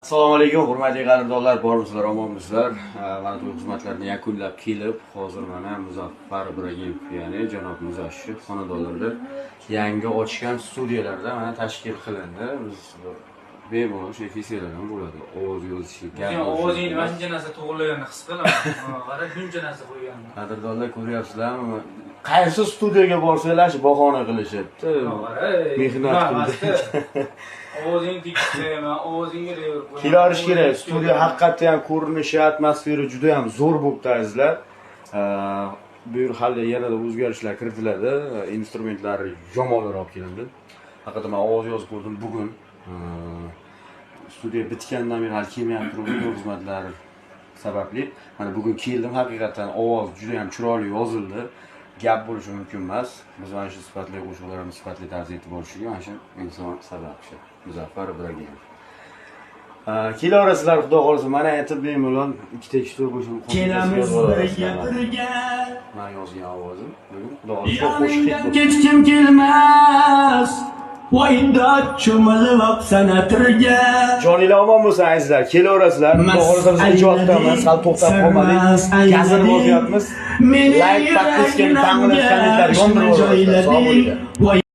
Assalomu alaykum, hurmatli qadrdonlar, bormisizlar, omonmisizlar? Mana to'y xizmatlarini yakunlab kelib, hozir mana Muzaffar Ibragimov, ya'ni janob Muzashshif xonadonlarda yangi ochgan studiyalarda mana tashkil qilindi. Biz bemalol o'sha efirlar ham bo'ladi. Ovoz yozishi, gap Sen ovozingni mana shuncha narsa to'g'rilaganini his qilaman. Qara, shuncha narsa qo'yganman. Qadrdonlar ko'ryapsizlarmi? Qaysi studiyaga borsanglar shu bahona qilishibdi. Mehnat qildi. Ovozing tiklayman, ovozingga reverb qo'yaman. Kelarish kerak. Studiya haqiqatda ham ko'rinishi, atmosfera juda ham zo'r bo'libdi azizlar. Bu yer hali yanada o'zgarishlar kiritiladi. Instrumentlar yomonroq olib kelindi. Haqiqatda men ovoz yozib ko'rdim bugun. Studiya bitgandan beri hali kelmayapti to'y xizmatlari sababli. Mana bugun keldim, haqiqatan ovoz juda ham chiroyli yozildi. Gap bo'lishi mumkin emas. Biz mana shu sifatli qo'shiqlarimiz sifatli tarzda aytib borishiga mana shu inson sababchi. Muzaffar Ibragimov. Kelaverasizlar, xudo xolisa, mana aytib bemalol ikkita to'y qo'shiq kelamiz birga. Men yozgan ovozim bugun xudo xolisa qo'shiq hit Hech kim kelmas. Voyinda cho'milib sanatirga. Joninglar omon bo'lsin azizlar, kelaverasizlar. Xudo xolisa biz ijoddamiz, hali to'xtab qolmadik. Gazini bozyapmiz. Like, podpiska, ta'minlash, kommentlar yondirib qo'ying.